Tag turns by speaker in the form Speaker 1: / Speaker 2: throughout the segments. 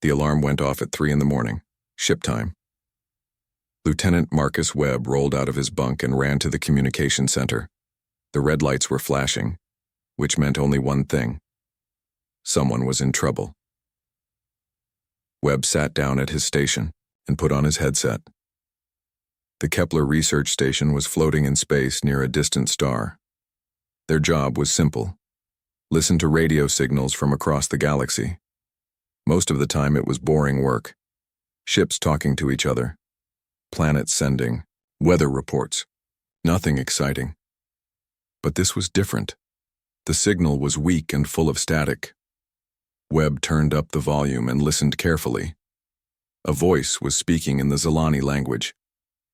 Speaker 1: The alarm went off at 3 in the morning. Ship time. Lieutenant Marcus Webb rolled out of his bunk and ran to the communication center. The red lights were flashing, which meant only one thing. Someone was in trouble. Webb sat down at his station and put on his headset. The Kepler research station was floating in space near a distant star. Their job was simple: listen to radio signals from across the galaxy. Most of the time it was boring work. Ships talking to each other. Planets sending weather reports. Nothing exciting. But this was different. The signal was weak and full of static. Webb turned up the volume and listened carefully. A voice was speaking in the Zilani language.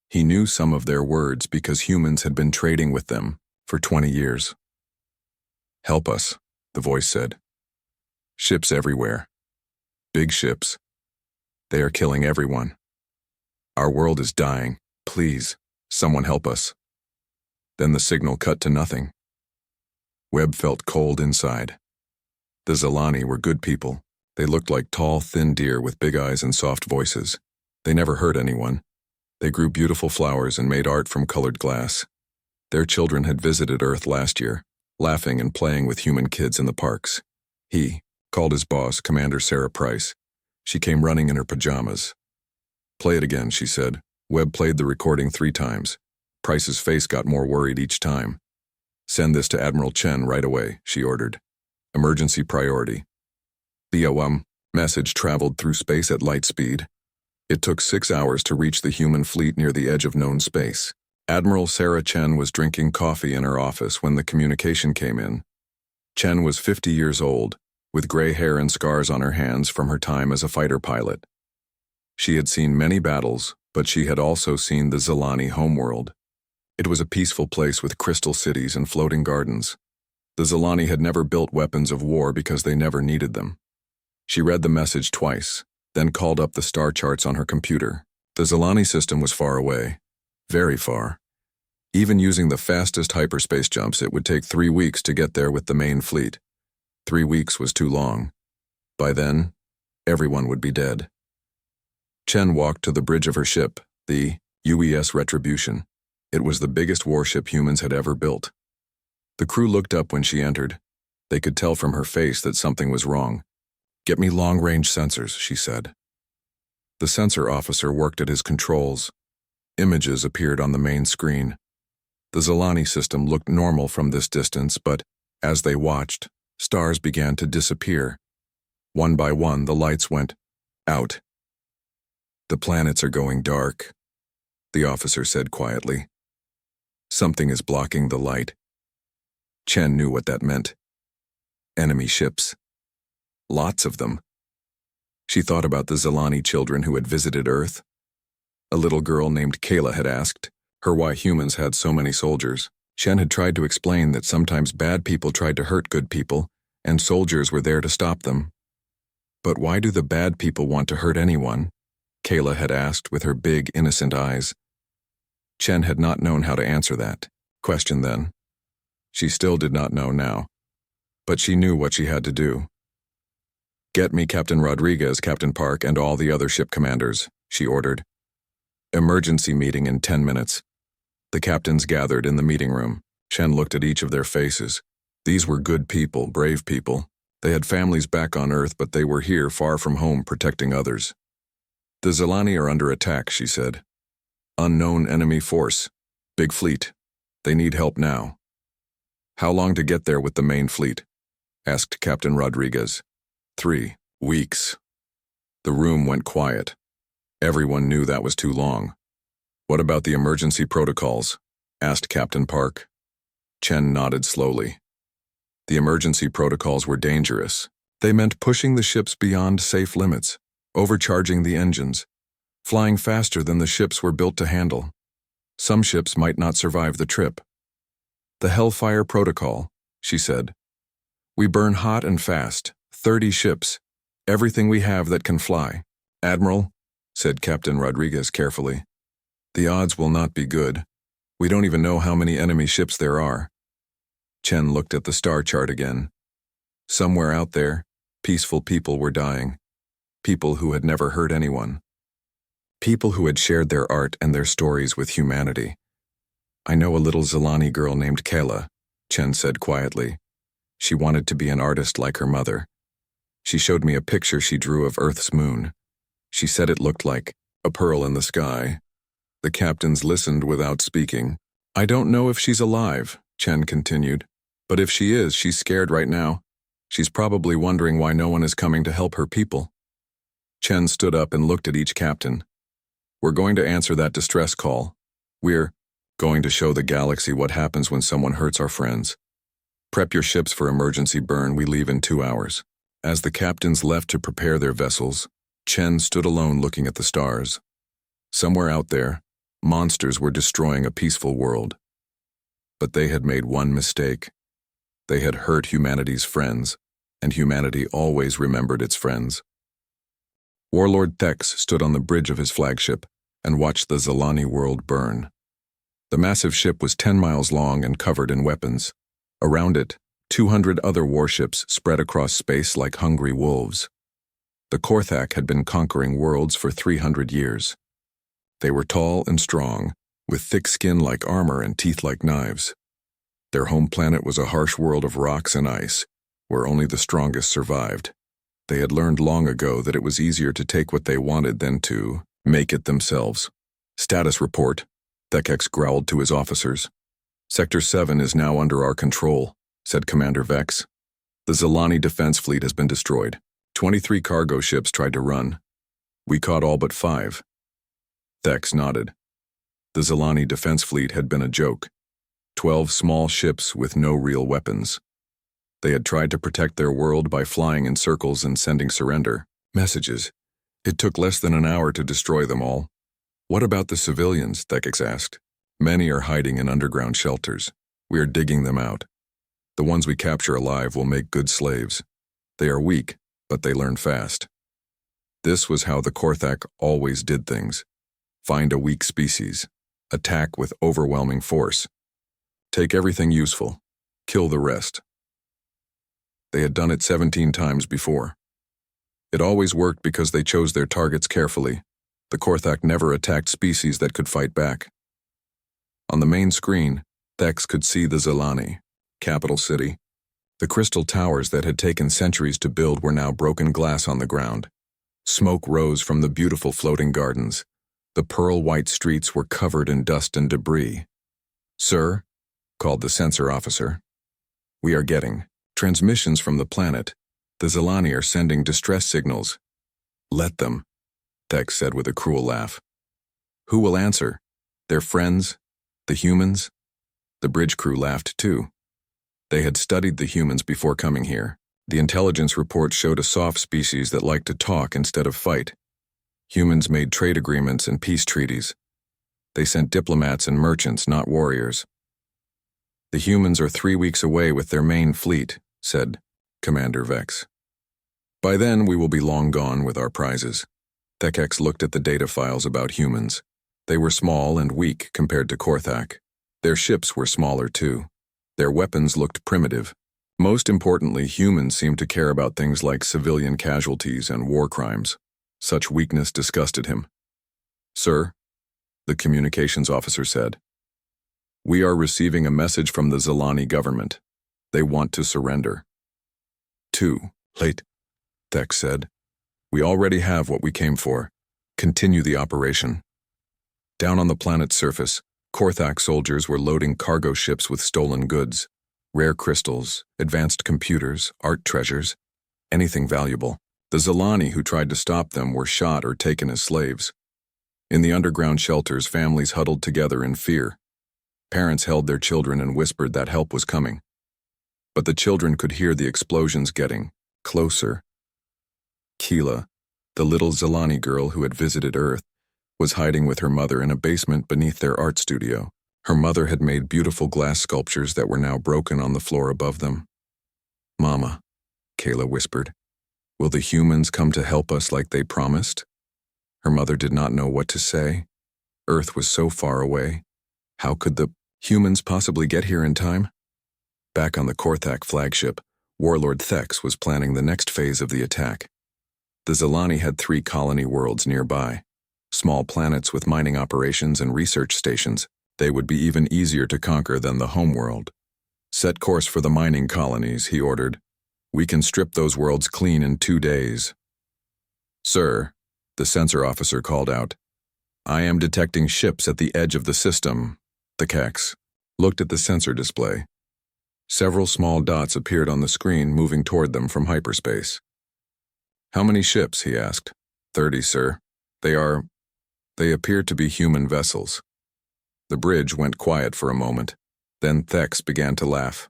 Speaker 1: He knew some of their words because humans had been trading with them for 20 years. "Help us," the voice said. "Ships everywhere. Big ships. They are killing everyone. Our world is dying. Please, someone help us." Then the signal cut to nothing. Webb felt cold inside. The Zilani were good people. They looked like tall, thin deer with big eyes and soft voices. They never hurt anyone. They grew beautiful flowers and made art from colored glass. Their children had visited Earth last year, laughing and playing with human kids in the parks. He called his boss, Commander Sarah Price. She came running in her pajamas. "Play it again," she said. Webb played the recording 3 times. Price's face got more worried each time. "Send this to Admiral Chen right away," she ordered. "Emergency priority." The message traveled through space at light speed. It took 6 hours to reach the human fleet near the edge of known space. Admiral Sarah Chen was drinking coffee in her office when the communication came in. Chen was 50 years old, with gray hair and scars on her hands from her time as a fighter pilot. She had seen many battles, but she had also seen the Zilani homeworld. It was a peaceful place with crystal cities and floating gardens. The Zilani had never built weapons of war because they never needed them. She read the message twice, then called up the star charts on her computer. The Zilani system was far away, very far. Even using the fastest hyperspace jumps, it would take 3 weeks to get there with the main fleet. 3 weeks was too long. By then, everyone would be dead. Chen walked to the bridge of her ship, the UES Retribution. It was the biggest warship humans had ever built. The crew looked up when she entered. They could tell from her face that something was wrong. "Get me long-range sensors," she said. The sensor officer worked at his controls. Images appeared on the main screen. The Zilani system looked normal from this distance, but as they watched, stars began to disappear. One by one, the lights went out. "The planets are going dark," the officer said quietly. "Something is blocking the light." Chen knew what that meant. Enemy ships. Lots of them. She thought about the Zilani children who had visited Earth. A little girl named Kayla had asked her why humans had so many soldiers. Chen had tried to explain that sometimes bad people tried to hurt good people, and soldiers were there to stop them. "But why do the bad people want to hurt anyone?" Kayla had asked with her big, innocent eyes. Chen had not known how to answer that question then. She still did not know now. But she knew what she had to do. "Get me Captain Rodriguez, Captain Park, and all the other ship commanders," she ordered. "Emergency meeting in 10 minutes. The captains gathered in the meeting room. Chen looked at each of their faces. These were good people, brave people. They had families back on Earth, but they were here far from home protecting others. "The Zilani are under attack," she said. "Unknown enemy force. Big fleet. They need help now." "How long to get there with the main fleet?" asked Captain Rodriguez. 3 weeks. The room went quiet. Everyone knew that was too long. "What about the emergency protocols?" asked Captain Park. Chen nodded slowly. The emergency protocols were dangerous. They meant pushing the ships beyond safe limits, overcharging the engines, flying faster than the ships were built to handle. Some ships might not survive the trip. "The Hellfire Protocol," she said. "We burn hot and fast, 30 ships, everything we have that can fly." "Admiral," said Captain Rodriguez carefully, "the odds will not be good. We don't even know how many enemy ships there are." Chen looked at the star chart again. Somewhere out there, peaceful people were dying. People who had never hurt anyone. People who had shared their art and their stories with humanity. I know a little Zilani girl named Kayla, Chen said quietly. She wanted to be an artist like her mother. She showed me a picture she drew of Earth's moon. She said it looked like a pearl in the sky. The captains listened without speaking. I don't know if she's alive, Chen continued. But if she is, she's scared right now. She's probably wondering why no one is coming to help her people. Chen stood up and looked at each captain. We're going to answer that distress call. We're going to show the galaxy what happens when someone hurts our friends. Prep your ships for emergency burn. We leave in 2 hours. As the captains left to prepare their vessels, Chen stood alone looking at the stars. Somewhere out there, monsters were destroying a peaceful world. But they had made one mistake. They had hurt humanity's friends, and humanity always remembered its friends. Warlord Thex stood on the bridge of his flagship and watched the Zilani world burn. The massive ship was 10 miles long and covered in weapons. Around it, 200 other warships spread across space like hungry wolves. The Korthak had been conquering worlds for 300 years. They were tall and strong, with thick skin like armor and teeth like knives. Their home planet was a harsh world of rocks and ice, where only the strongest survived. They had learned long ago that it was easier to take what they wanted than to make it themselves. Status report, Thekex growled to his officers. Sector 7 is now under our control, said Commander Vex. The Zilani defense fleet has been destroyed. 23 cargo ships tried to run. We caught all but 5. Thex nodded. The Zilani defense fleet had been a joke. 12 small ships with no real weapons. They had tried to protect their world by flying in circles and sending surrender messages. It took less than an hour to destroy them all. What about the civilians? Thekex asked. Many are hiding in underground shelters. We are digging them out. The ones we capture alive will make good slaves. They are weak, but they learn fast. This was how the Korthak always did things. Find a weak species. Attack with overwhelming force. Take everything useful. Kill the rest. They had done it 17 times before. It always worked because they chose their targets carefully. The Korthak never attacked species that could fight back. On the main screen, Thex could see the Zilani, capital city. The crystal towers that had taken centuries to build were now broken glass on the ground. Smoke rose from the beautiful floating gardens. The pearl-white streets were covered in dust and debris. Sir, called the sensor officer. We are getting transmissions from the planet. The Zilani are sending distress signals. Let them, Thex said with a cruel laugh. Who will answer? Their friends? The humans? The bridge crew laughed too. They had studied the humans before coming here. The intelligence report showed a soft species that liked to talk instead of fight. Humans made trade agreements and peace treaties. They sent diplomats and merchants, not warriors. The humans are 3 weeks away with their main fleet, said Commander Vex. By then, we will be long gone with our prizes. Thekex looked at the data files about humans. They were small and weak compared to Korthak. Their ships were smaller too. Their weapons looked primitive. Most importantly, humans seemed to care about things like civilian casualties and war crimes. Such weakness disgusted him. Sir, the communications officer said, we are receiving a message from the Zilani government. They want to surrender. Too late, Thex said. We already have what we came for. Continue the operation. Down on the planet's surface, Korthak soldiers were loading cargo ships with stolen goods, rare crystals, advanced computers, art treasures, anything valuable. The Zilani who tried to stop them were shot or taken as slaves. In the underground shelters, families huddled together in fear. Parents held their children and whispered that help was coming. But the children could hear the explosions getting closer. Keela, the little Zilani girl who had visited Earth, was hiding with her mother in a basement beneath their art studio. Her mother had made beautiful glass sculptures that were now broken on the floor above them. Mama, Kayla whispered, will the humans come to help us like they promised? Her mother did not know what to say. Earth was so far away. How could the humans possibly get here in time? Back on the Korthak flagship, Warlord Thex was planning the next phase of the attack. The Zelani had 3 colony worlds nearby, small planets with mining operations and research stations. They would be even easier to conquer than the homeworld. Set course for the mining colonies, he ordered. We can strip those worlds clean in 2 days. Sir, the sensor officer called out. I am detecting ships at the edge of the system. The Kex looked at the sensor display. Several small dots appeared on the screen, moving toward them from hyperspace. How many ships? He asked. 30, sir. They appear to be human vessels. The bridge went quiet for a moment. Then Thex began to laugh.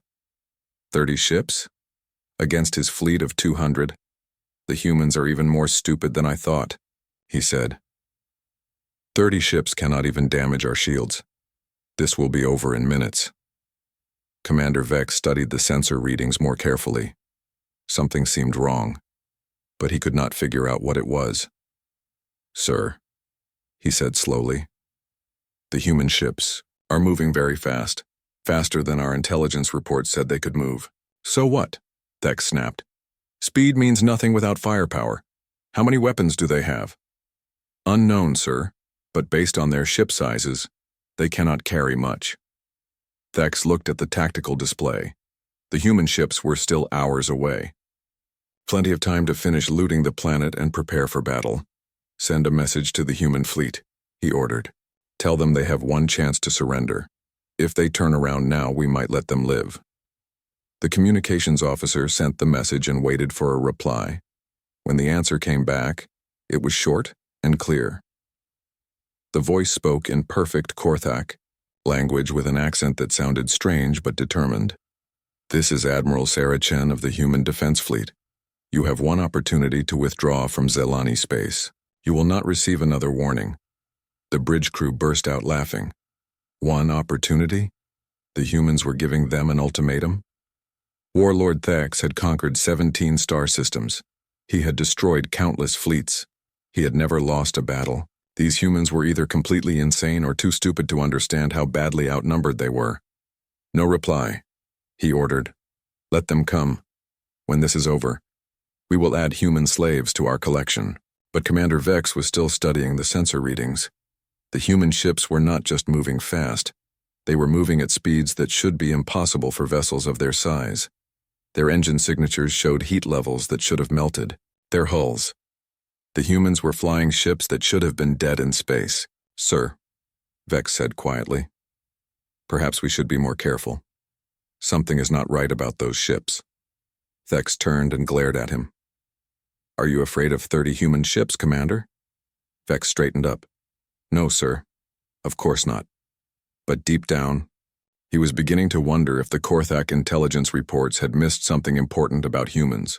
Speaker 1: 30 ships? Against his fleet of 200? The humans are even more stupid than I thought, he said. 30 ships cannot even damage our shields. This will be over in minutes. Commander Vex studied the sensor readings more carefully. Something seemed wrong, but he could not figure out what it was. Sir, he said slowly, the human ships are moving very fast, faster than our intelligence report said they could move. So what? Thex snapped. Speed means nothing without firepower. How many weapons do they have? Unknown, sir, but based on their ship sizes, they cannot carry much. Thex looked at the tactical display. The human ships were still hours away. Plenty of time to finish looting the planet and prepare for battle. Send a message to the human fleet, he ordered. Tell them they have one chance to surrender. If they turn around now, we might let them live. The communications officer sent the message and waited for a reply. When the answer came back, it was short and clear. The voice spoke in perfect Korthak, language with an accent that sounded strange but determined. This is Admiral Sarah Chen of the Human Defense Fleet. You have one opportunity to withdraw from Zelani space. You will not receive another warning. The bridge crew burst out laughing. One opportunity? The humans were giving them an ultimatum? Warlord Thax had conquered 17 star systems. He had destroyed countless fleets. He had never lost a battle. These humans were either completely insane or too stupid to understand how badly outnumbered they were. No reply, he ordered. Let them come. When this is over, we will add human slaves to our collection. But Commander Vex was still studying the sensor readings. The human ships were not just moving fast. They were moving at speeds that should be impossible for vessels of their size. Their engine signatures showed heat levels that should have melted. Their hulls. The humans were flying ships that should have been dead in space. Sir, Vex said quietly. Perhaps we should be more careful. Something is not right about those ships. Vex turned and glared at him. Are you afraid of 30 human ships, Commander? Vex straightened up. No, sir. Of course not. But deep down, he was beginning to wonder if the Korthak intelligence reports had missed something important about humans.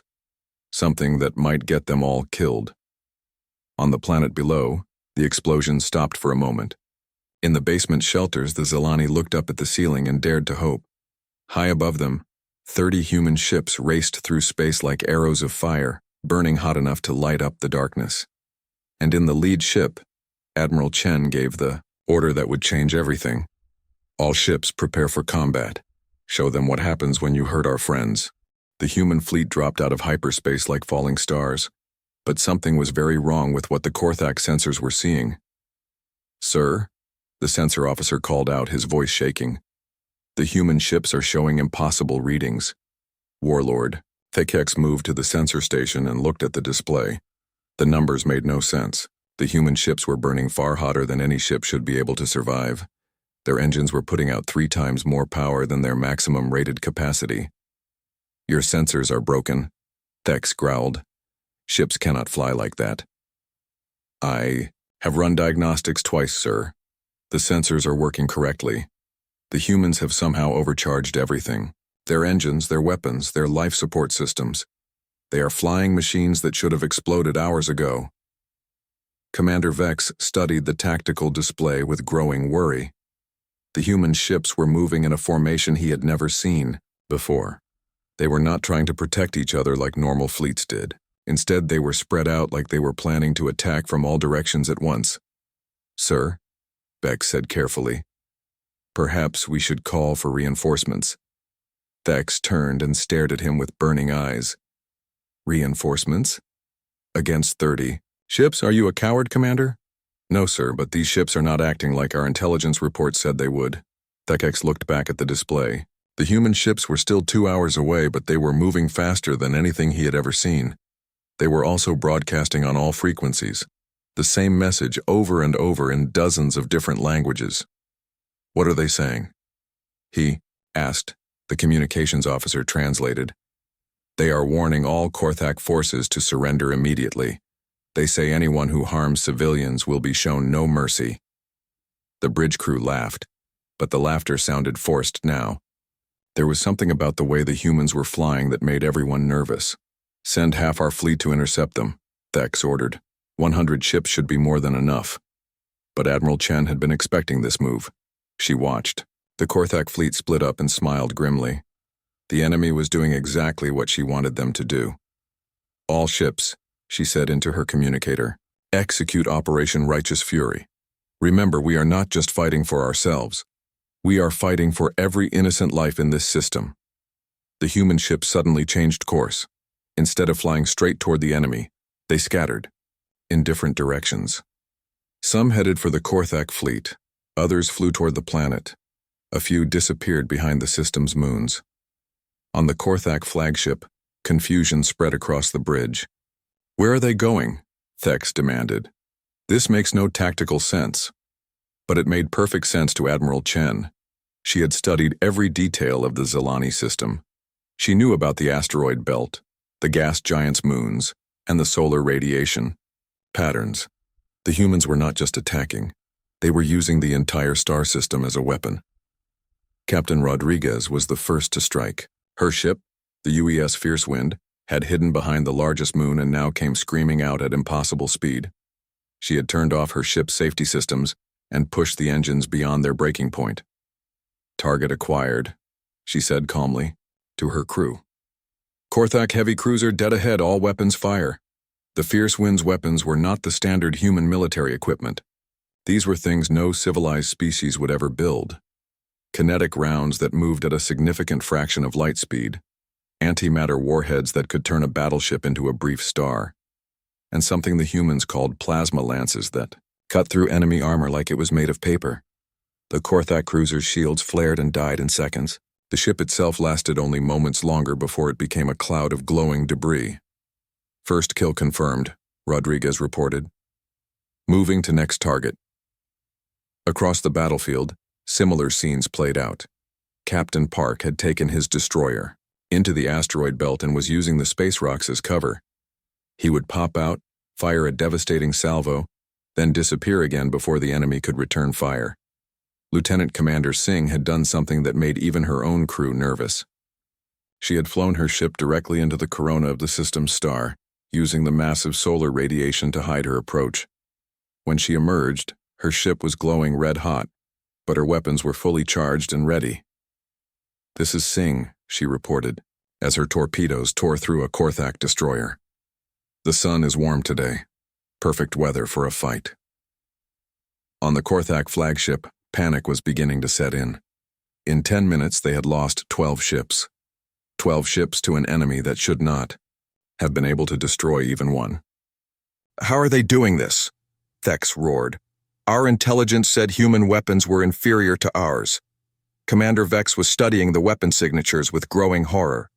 Speaker 1: Something that might get them all killed. On the planet below, the explosion stopped for a moment. In the basement shelters, the Zelani looked up at the ceiling and dared to hope. High above them, 30 human ships raced through space like arrows of fire, burning hot enough to light up the darkness. And in the lead ship, Admiral Chen gave the order that would change everything. All ships prepare for combat. Show them what happens when you hurt our friends. The human fleet dropped out of hyperspace like falling stars. But something was very wrong with what the Korthak sensors were seeing. Sir, the sensor officer called out, his voice shaking. The human ships are showing impossible readings. Warlord, Thekex moved to the sensor station and looked at the display. The numbers made no sense. The human ships were burning far hotter than any ship should be able to survive. Their engines were putting out 3 times more power than their maximum rated capacity. Your sensors are broken, Thex growled. Ships cannot fly like that. I have run diagnostics twice, sir. The sensors are working correctly. The humans have somehow overcharged everything. Their engines, their weapons, their life support systems. They are flying machines that should have exploded hours ago. Commander Vex studied the tactical display with growing worry. The human ships were moving in a formation he had never seen before. They were not trying to protect each other like normal fleets did. Instead, they were spread out like they were planning to attack from all directions at once. Sir, Vex said carefully, perhaps we should call for reinforcements. Vex turned and stared at him with burning eyes. Reinforcements? Against 30. Ships, are you a coward, Commander? No, sir, but these ships are not acting like our intelligence report said they would. Thekex looked back at the display. The human ships were still 2 hours away, but they were moving faster than anything he had ever seen. They were also broadcasting on all frequencies. The same message over and over in dozens of different languages. What are they saying? He asked. The communications officer translated. They are warning all Korthak forces to surrender immediately. They say anyone who harms civilians will be shown no mercy. The bridge crew laughed, but the laughter sounded forced now. There was something about the way the humans were flying that made everyone nervous. Send half our fleet to intercept them, Thex ordered. 100 ships should be more than enough. But Admiral Chen had been expecting this move. She watched. The Korthak fleet split up and smiled grimly. The enemy was doing exactly what she wanted them to do. All ships, she said into her communicator, execute Operation Righteous Fury. Remember, we are not just fighting for ourselves. We are fighting for every innocent life in this system. The human ships suddenly changed course. Instead of flying straight toward the enemy, they scattered in different directions. Some headed for the Korthak fleet, others flew toward the planet. A few disappeared behind the system's moons. On the Korthak flagship, confusion spread across the bridge. Where are they going? Thex demanded. This makes no tactical sense. But it made perfect sense to Admiral Chen. She had studied every detail of the Zelani system. She knew about the asteroid belt, the gas giants' moons, and the solar radiation patterns. The humans were not just attacking. They were using the entire star system as a weapon. Captain Rodriguez was the first to strike. Her ship, the UES Fierce Wind, had hidden behind the largest moon and now came screaming out at impossible speed. She had turned off her ship's safety systems and pushed the engines beyond their breaking point. Target acquired, she said calmly, to her crew. Korthak heavy cruiser dead ahead, all weapons fire. The Fierce Wind's weapons were not the standard human military equipment. These were things no civilized species would ever build. Kinetic rounds that moved at a significant fraction of light speed, antimatter warheads that could turn a battleship into a brief star, and something the humans called plasma lances that cut through enemy armor like it was made of paper. The Korthak cruiser's shields flared and died in seconds. The ship itself lasted only moments longer before it became a cloud of glowing debris. First kill confirmed, Rodriguez reported. Moving to next target. Across the battlefield, similar scenes played out. Captain Park had taken his destroyer into the asteroid belt and was using the space rocks as cover. He would pop out, fire a devastating salvo, then disappear again before the enemy could return fire. Lieutenant Commander Singh had done something that made even her own crew nervous. She had flown her ship directly into the corona of the system's star, using the massive solar radiation to hide her approach. When she emerged, her ship was glowing red-hot, but her weapons were fully charged and ready. "This is Singh," she reported, as her torpedoes tore through a Korthak destroyer. "The sun is warm today. Perfect weather for a fight." On the Korthak flagship, panic was beginning to set in. In 10 minutes, they had lost 12 ships. 12 ships to an enemy that should not have been able to destroy even one. "How are they doing this?" Thex roared. "Our intelligence said human weapons were inferior to ours." Commander Vex was studying the weapon signatures with growing horror.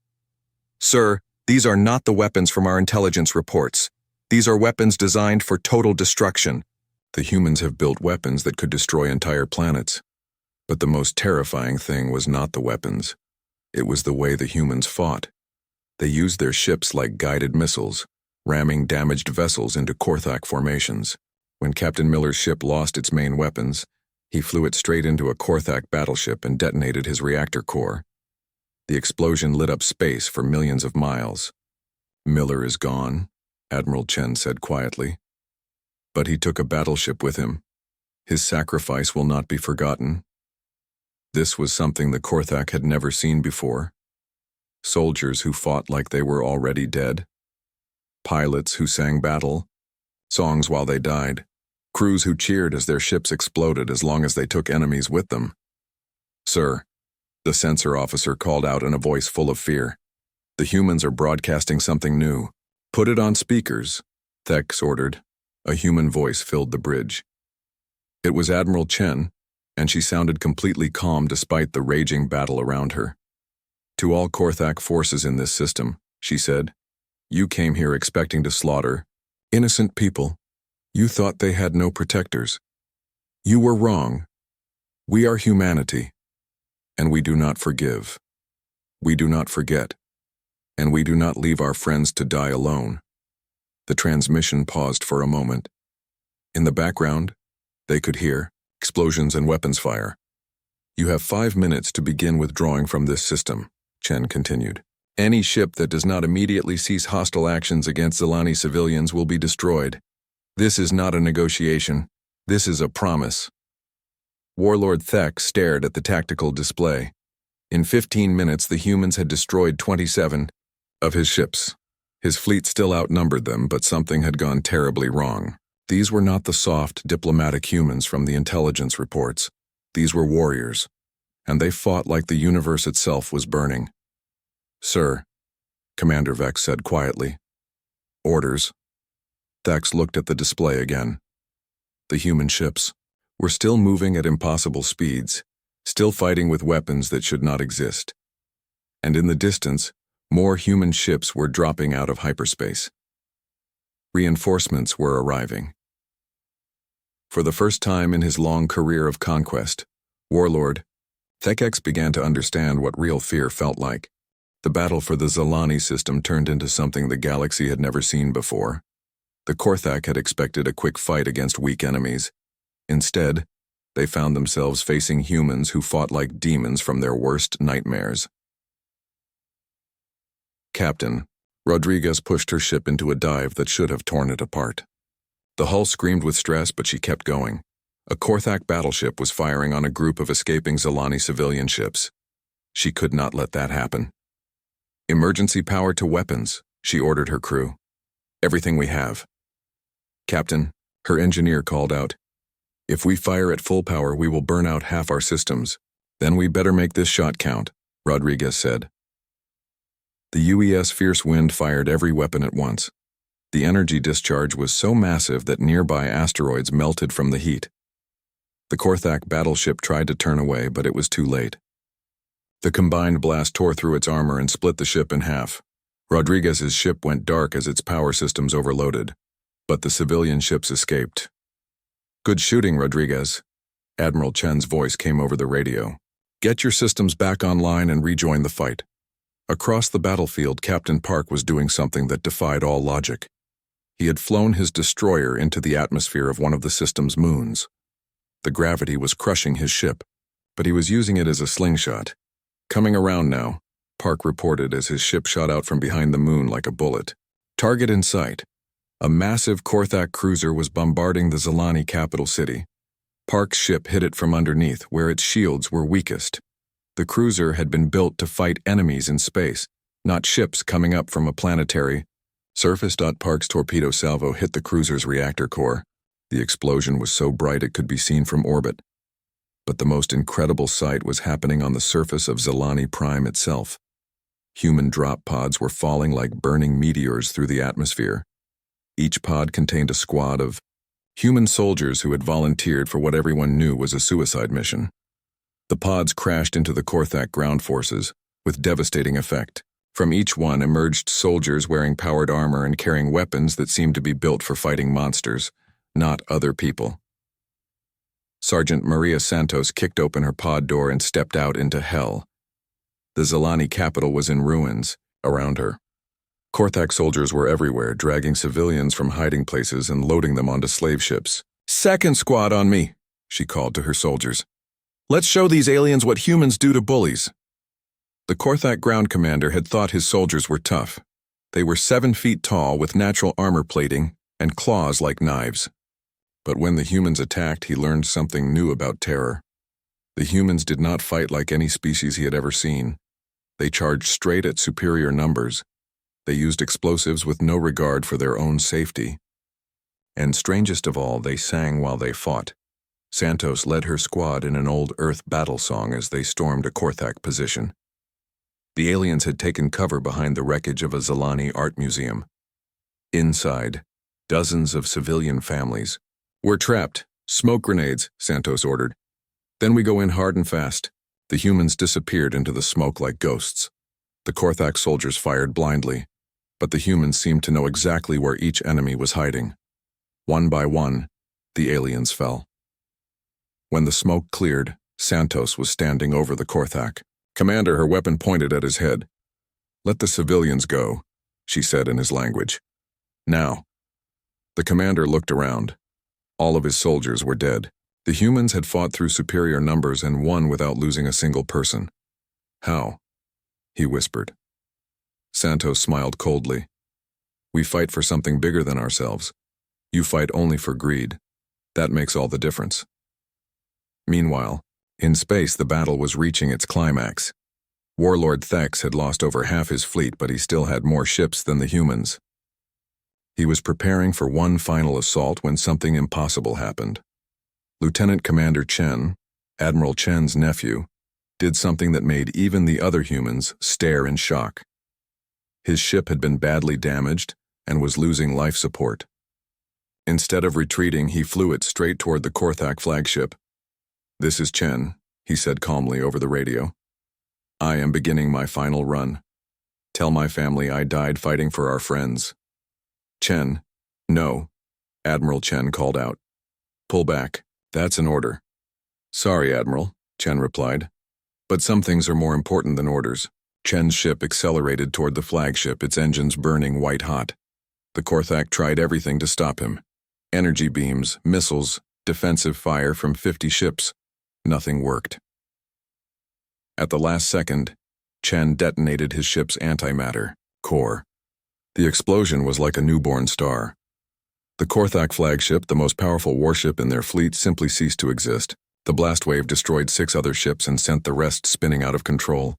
Speaker 1: "Sir, these are not the weapons from our intelligence reports. These are weapons designed for total destruction." The humans have built weapons that could destroy entire planets. But the most terrifying thing was not the weapons. It was the way the humans fought. They used their ships like guided missiles, ramming damaged vessels into Korthak formations. When Captain Miller's ship lost its main weapons, he flew it straight into a Korthak battleship and detonated his reactor core. The explosion lit up space for millions of miles. "Miller is gone," Admiral Chen said quietly. "But he took a battleship with him. His sacrifice will not be forgotten." This was something the Korthak had never seen before. Soldiers who fought like they were already dead. Pilots who sang battle songs while they died. Crews who cheered as their ships exploded as long as they took enemies with them. "Sir," the sensor officer called out in a voice full of fear, "the humans are broadcasting something new. Put it on speakers." Thex ordered. A human voice filled the bridge. It was Admiral Chen, and she sounded completely calm despite the raging battle around her. To all Korthak forces in this system, she said, you came here expecting to slaughter innocent people. You thought they had no protectors. You were wrong. We are humanity, and we do not forgive. We do not forget, and we do not leave our friends to die alone. The transmission paused for a moment. In the background, they could hear explosions and weapons fire. You have 5 minutes to begin withdrawing from this system, Chen continued. Any ship that does not immediately cease hostile actions against Zilani civilians will be destroyed. This is not a negotiation. This is a promise. Warlord Thex stared at the tactical display. In 15 minutes, the humans had destroyed 27 of his ships. His fleet still outnumbered them, but something had gone terribly wrong. These were not the soft, diplomatic humans from the intelligence reports. These were warriors, and they fought like the universe itself was burning. Sir, Commander Vex said quietly. Orders. Thex looked at the display again. The human ships were still moving at impossible speeds, still fighting with weapons that should not exist. And in the distance, more human ships were dropping out of hyperspace. Reinforcements were arriving. For the first time in his long career of conquest, Warlord Thex began to understand what real fear felt like. The battle for the Zilani system turned into something the galaxy had never seen before. The Korthak had expected a quick fight against weak enemies. Instead, they found themselves facing humans who fought like demons from their worst nightmares. Captain, Rodriguez pushed her ship into a dive that should have torn it apart. The hull screamed with stress, but she kept going. A Korthak battleship was firing on a group of escaping Zilani civilian ships. She could not let that happen. Emergency power to weapons, she ordered her crew. Everything we have. Captain, her engineer called out. If we fire at full power, we will burn out half our systems. Then we better make this shot count, Rodriguez said. The UES Fierce Wind fired every weapon at once. The energy discharge was so massive that nearby asteroids melted from the heat. The Korthak battleship tried to turn away, but it was too late. The combined blast tore through its armor and split the ship in half. Rodriguez's ship went dark as its power systems overloaded, but the civilian ships escaped. Good shooting, Rodriguez. Admiral Chen's voice came over the radio. Get your systems back online and rejoin the fight. Across the battlefield, Captain Park was doing something that defied all logic. He had flown his destroyer into the atmosphere of one of the system's moons. The gravity was crushing his ship, but he was using it as a slingshot. Coming around now, Park reported as his ship shot out from behind the moon like a bullet. Target in sight. A massive Korthak cruiser was bombarding the Zilani capital city. Park's ship hit it from underneath, where its shields were weakest. The cruiser had been built to fight enemies in space, not ships coming up from a planetary surface. Park's torpedo salvo hit the cruiser's reactor core. The explosion was so bright it could be seen from orbit. But the most incredible sight was happening on the surface of Zilani Prime itself. Human drop pods were falling like burning meteors through the atmosphere. Each pod contained a squad of human soldiers who had volunteered for what everyone knew was a suicide mission. The pods crashed into the Korthak ground forces, with devastating effect. From each one emerged soldiers wearing powered armor and carrying weapons that seemed to be built for fighting monsters, not other people. Sergeant Maria Santos kicked open her pod door and stepped out into hell. The Zilani capital was in ruins around her. Korthak soldiers were everywhere, dragging civilians from hiding places and loading them onto slave ships. "Second squad on me," she called to her soldiers. "Let's show these aliens what humans do to bullies." The Korthak ground commander had thought his soldiers were tough. They were 7 feet tall with natural armor plating and claws like knives. But when the humans attacked, he learned something new about terror. The humans did not fight like any species he had ever seen. They charged straight at superior numbers. They used explosives with no regard for their own safety. And strangest of all, they sang while they fought. Santos led her squad in an old Earth battle song as they stormed a Korthak position. The aliens had taken cover behind the wreckage of a Zilani art museum. Inside, Dozens of civilian families. "We're trapped. Smoke grenades," Santos ordered. "Then we go in hard and fast." The humans disappeared into the smoke like ghosts. The Korthak soldiers fired blindly, but the humans seemed to know exactly where each enemy was hiding. One by one, the aliens fell. When the smoke cleared, Santos was standing over the Korthak. "Commander," her weapon pointed at his head. "Let the civilians go," she said in his language. "Now." The commander looked around. All of his soldiers were dead. The humans had fought through superior numbers and won without losing a single person. "How?" he whispered. Santos smiled coldly. "We fight for something bigger than ourselves. You fight only for greed. That makes all the difference." Meanwhile, in space the battle was reaching its climax. Warlord Thex had lost over half his fleet, but he still had more ships than the humans. He was preparing for one final assault when something impossible happened. Lieutenant Commander Chen, Admiral Chen's nephew, did something that made even the other humans stare in shock. His ship had been badly damaged and was losing life support. Instead of retreating, he flew it straight toward the Korthak flagship. "This is Chen," he said calmly over the radio. "I am beginning my final run. Tell my family I died fighting for our friends." "Chen." "No," Admiral Chen called out. "Pull back. That's an order." "Sorry, Admiral," Chen replied. "But some things are more important than orders." Chen's ship accelerated toward the flagship, its engines burning white-hot. The Korthak tried everything to stop him. Energy beams, missiles, defensive fire from 50 ships. Nothing worked. At the last second, Chen detonated his ship's antimatter core. The explosion was like a newborn star. The Korthak flagship, the most powerful warship in their fleet, simply ceased to exist. The blast wave destroyed 6 other ships and sent the rest spinning out of control.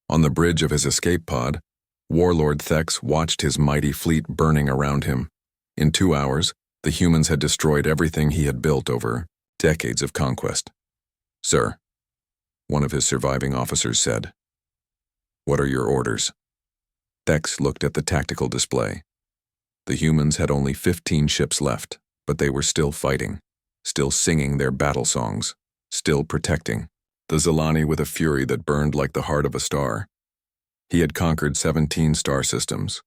Speaker 1: On the bridge of his escape pod, Warlord Thex watched his mighty fleet burning around him. In 2 hours, the humans had destroyed everything he had built over decades of conquest. "Sir," one of his surviving officers said. "What are your orders?" Thex looked at the tactical display. The humans had only 15 ships left, but they were still fighting, still singing their battle songs, still protecting. The Zilani with a fury that burned like the heart of a star. He had conquered 17 star systems.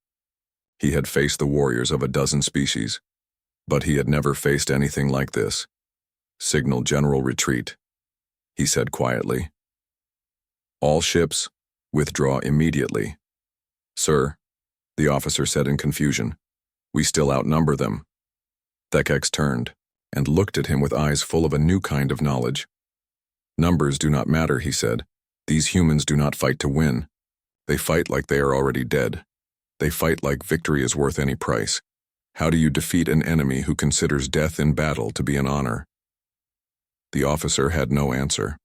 Speaker 1: He had faced the warriors of a dozen species, but he had never faced anything like this. "Signal general retreat," he said quietly. "All ships, withdraw immediately." "Sir," the officer said in confusion, "we still outnumber them." Thex turned and looked at him with eyes full of a new kind of knowledge. "Numbers do not matter," he said. "These humans do not fight to win. They fight like they are already dead. They fight like victory is worth any price. How do you defeat an enemy who considers death in battle to be an honor?" The officer had no answer.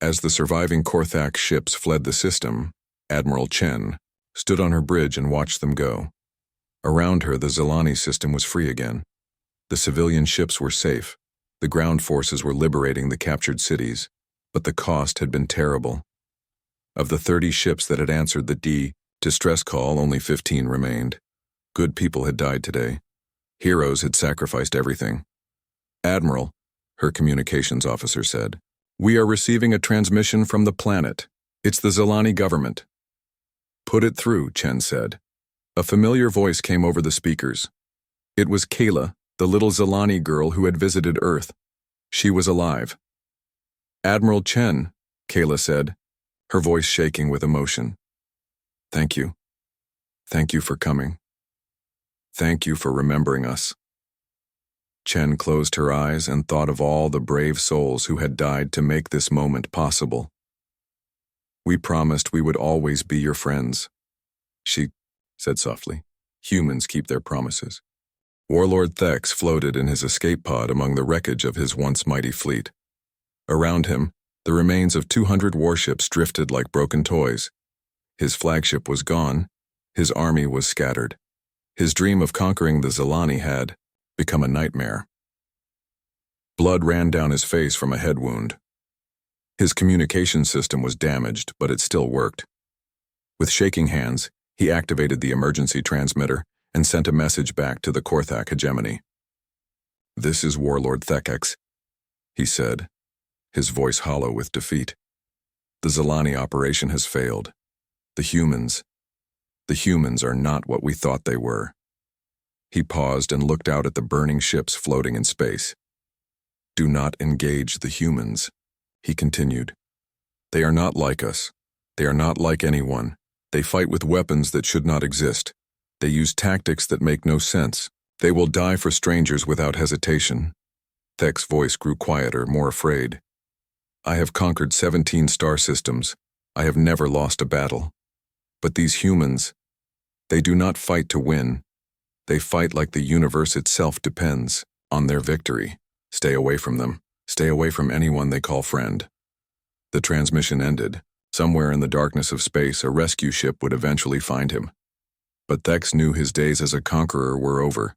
Speaker 1: As the surviving Korthak ships fled the system, Admiral Chen stood on her bridge and watched them go. Around her, the Zilani system was free again. The civilian ships were safe. The ground forces were liberating the captured cities, but the cost had been terrible. Of the 30 ships that had answered the distress call, only 15 remained. Good people had died today. Heroes had sacrificed everything. "Admiral," her communications officer said, "we are receiving a transmission from the planet. It's the Zilani government." "Put it through," Chen said. A familiar voice came over the speakers. It was Kayla, the little Zilani girl who had visited Earth. She was alive. "Admiral Chen," Kayla said, her voice shaking with emotion. "Thank you. Thank you for coming. Thank you for remembering us." Chen closed her eyes and thought of all the brave souls who had died to make this moment possible. "We promised we would always be your friends," she said softly. "Humans keep their promises." Warlord Thex floated in his escape pod among the wreckage of his once mighty fleet. Around him, the remains of 200 warships drifted like broken toys. His flagship was gone. His army was scattered. His dream of conquering the Zilani had become a nightmare. Blood ran down his face from a head wound. His communication system was damaged, but it still worked. With shaking hands, he activated the emergency transmitter and sent a message back to the Korthak hegemony. "This is Warlord Thekex," he said, his voice hollow with defeat. "The Zalani operation has failed. The humans are not what we thought they were." He paused and looked out at the burning ships floating in space. "Do not engage the humans," he continued. "They are not like us. They are not like anyone. They fight with weapons that should not exist. They use tactics that make no sense. They will die for strangers without hesitation." Thek's voice grew quieter, more afraid. "I have conquered 17 star systems. I have never lost a battle. But these humans, they do not fight to win. They fight like the universe itself depends on their victory. Stay away from them. Stay away from anyone they call friend." The transmission ended. Somewhere in the darkness of space, a rescue ship would eventually find him. But Thex knew his days as a conqueror were over.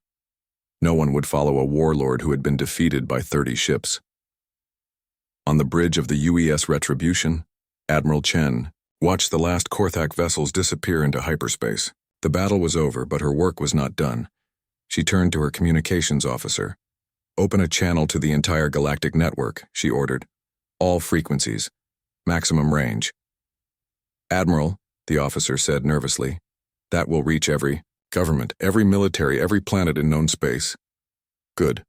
Speaker 1: No one would follow a warlord who had been defeated by 30 ships. On the bridge of the UES Retribution, Admiral Chen watched the last Korthak vessels disappear into hyperspace. The battle was over, but her work was not done. She turned to her communications officer. "Open a channel to the entire galactic network," she ordered. "All frequencies. Maximum range." "Admiral," the officer said nervously, "that will reach every government, every military, every planet in known space." "Good,"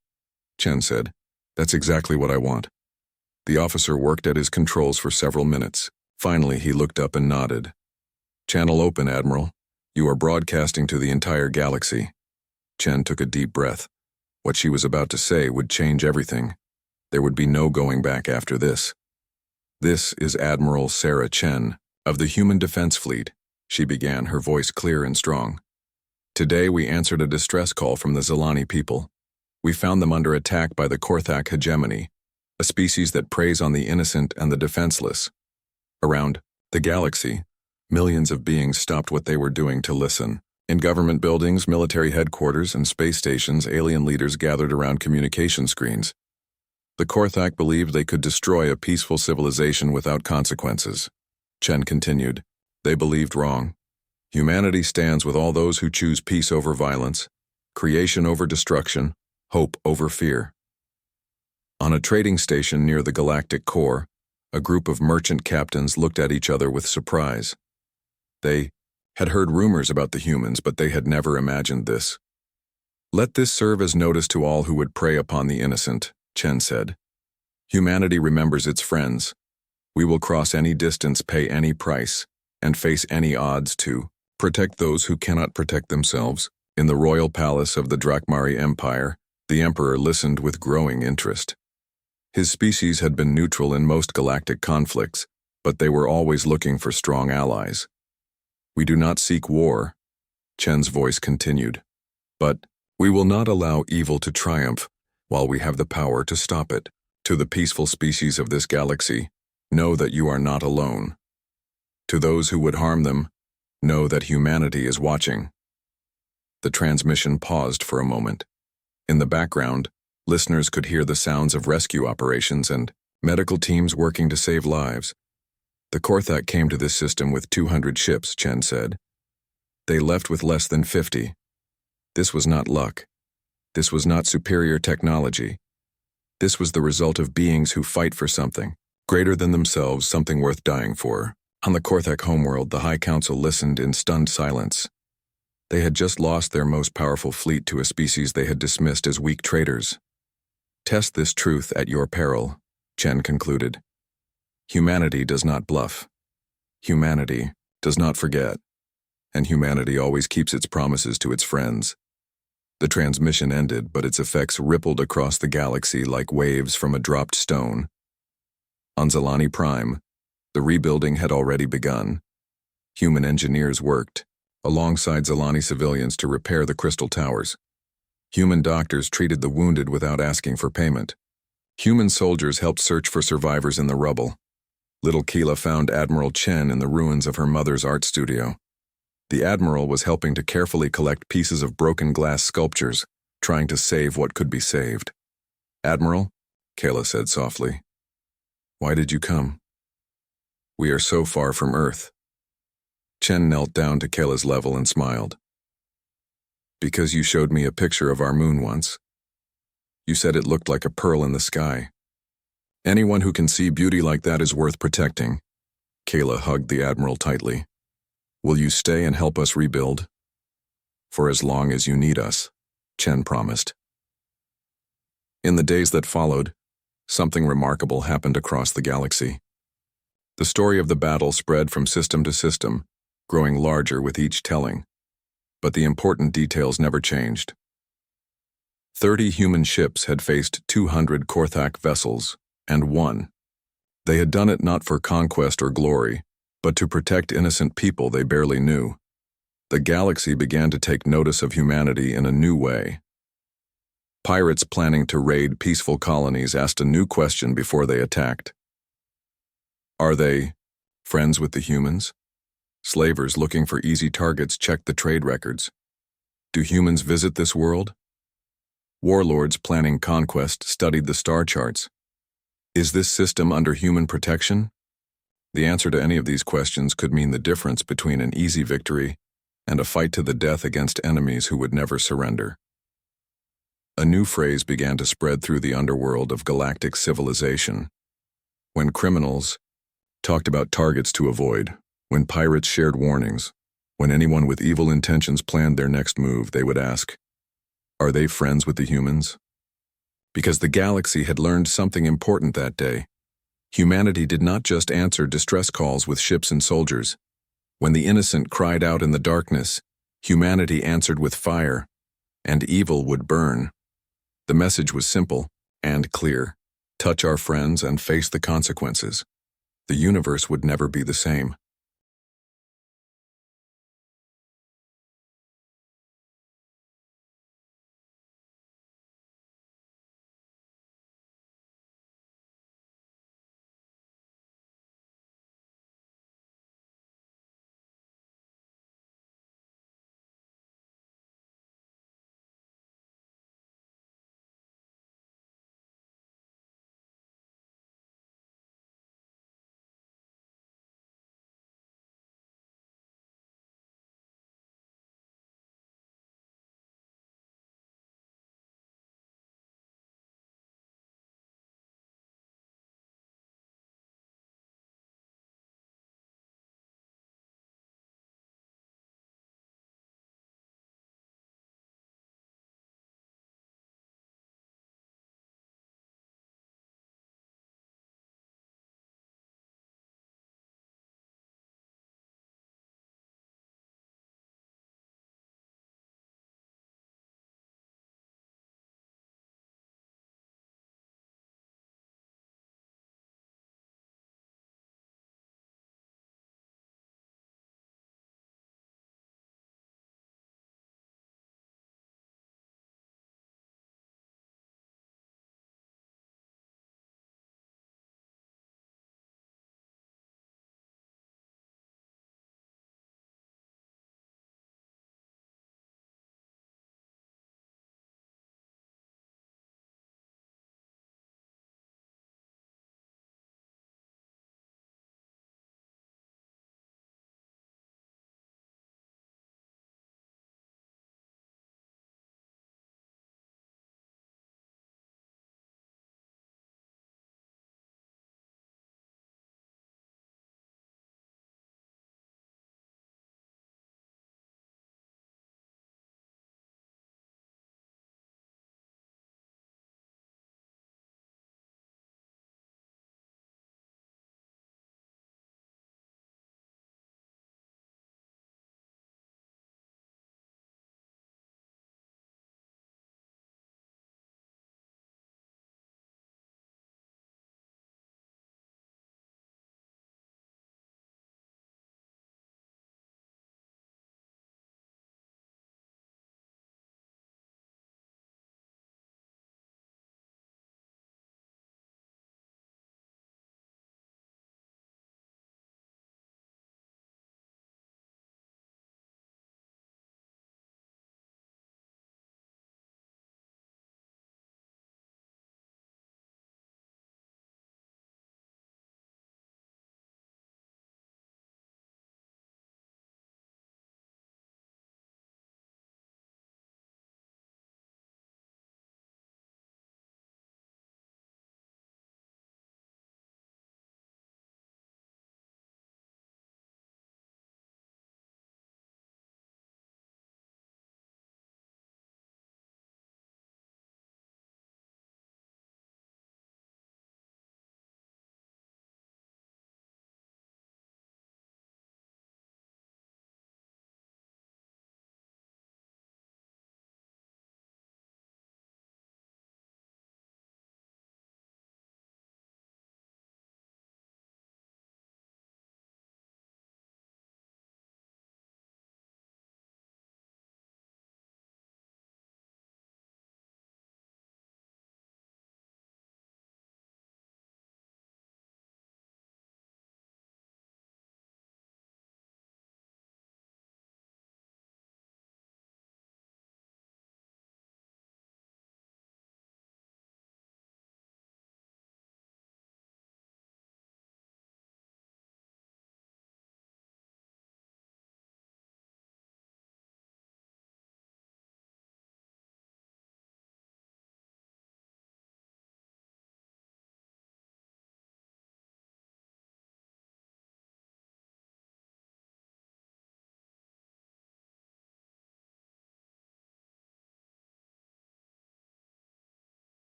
Speaker 1: Chen said. "That's exactly what I want." The officer worked at his controls for several minutes. Finally, he looked up and nodded. "Channel open, Admiral. You are broadcasting to the entire galaxy." Chen took a deep breath. What she was about to say would change everything. There would be no going back after this. "This is Admiral Sarah Chen of the Human Defense Fleet," she began, her voice clear and strong. "Today we answered a distress call from the Zalani people. We found them under attack by the Korthak hegemony, a species that preys on the innocent and the defenseless. Around the galaxy, millions of beings stopped what they were doing to listen. In government buildings, military headquarters, and space stations, alien leaders gathered around communication screens. The Korthak believed they could destroy a peaceful civilization without consequences." Chen continued. "They believed wrong. Humanity stands with all those who choose peace over violence, creation over destruction, hope over fear." On a trading station near the galactic core, a group of merchant captains looked at each other with surprise. They had heard rumors about the humans, but they had never imagined this. "Let this serve as notice to all who would prey upon the innocent," Chen said. "Humanity remembers its friends. We will cross any distance, pay any price, and face any odds to protect those who cannot protect themselves." In the royal palace of the Drakmari Empire, the emperor listened with growing interest. His species had been neutral in most galactic conflicts, but they were always looking for strong allies. "We do not seek war," Chen's voice continued, "but we will not allow evil to triumph while we have the power to stop it. To the peaceful species of this galaxy, know that you are not alone. To those who would harm them, know that humanity is watching." The transmission paused for a moment. In the background, listeners could hear the sounds of rescue operations and medical teams working to save lives. "The Korthak came to this system with 200 ships," Chen said. "They left with less than 50. This was not luck. This was not superior technology. This was the result of beings who fight for something greater than themselves, something worth dying for." On the Korthak homeworld, the High Council listened in stunned silence. They had just lost their most powerful fleet to a species they had dismissed as weak traitors. "Test this truth at your peril," Chen concluded. "Humanity does not bluff. Humanity does not forget. And humanity always keeps its promises to its friends." The transmission ended, but its effects rippled across the galaxy like waves from a dropped stone. On Zalani Prime, the rebuilding had already begun. Human engineers worked, alongside Zalani civilians, to repair the crystal towers. Human doctors treated the wounded without asking for payment. Human soldiers helped search for survivors in the rubble. Little Keela found Admiral Chen in the ruins of her mother's art studio. The Admiral was helping to carefully collect pieces of broken glass sculptures, trying to save what could be saved. "Admiral," Keela said softly, "why did you come? We are so far from Earth." Chen knelt down to Keela's level and smiled. Because you showed me a picture of our moon once. You said it looked like a pearl in the sky. Anyone who can see beauty like that is worth protecting. Kayla hugged the Admiral tightly. Will you stay and help us rebuild? For as long as you need us, Chen promised. In the days that followed, something remarkable happened across the galaxy. The story of the battle spread from system to system, growing larger with each telling. But the important details never changed. 30 human ships had faced 200 Korthak vessels, and won. They had done it not for conquest or glory, but to protect innocent people they barely knew. The galaxy began to take notice of humanity in a new way. Pirates planning to raid peaceful colonies asked a new question before they attacked. Are they friends with the humans? Slavers looking for easy targets checked the trade records. Do humans visit this world? Warlords planning conquest studied the star charts. Is this system under human protection? The answer to any of these questions could mean the difference between an easy victory and a fight to the death against enemies who would never surrender. A new phrase began to spread through the underworld of galactic civilization. When criminals talked about targets to avoid, when pirates shared warnings, when anyone with evil intentions planned their next move, they would ask, are they friends with the humans? Because the galaxy had learned something important that day. Humanity did not just answer distress calls with ships and soldiers. When the innocent cried out in the darkness, humanity answered with fire, and evil would burn. The message was simple and clear. Touch our friends and face the consequences. The universe would never be the same.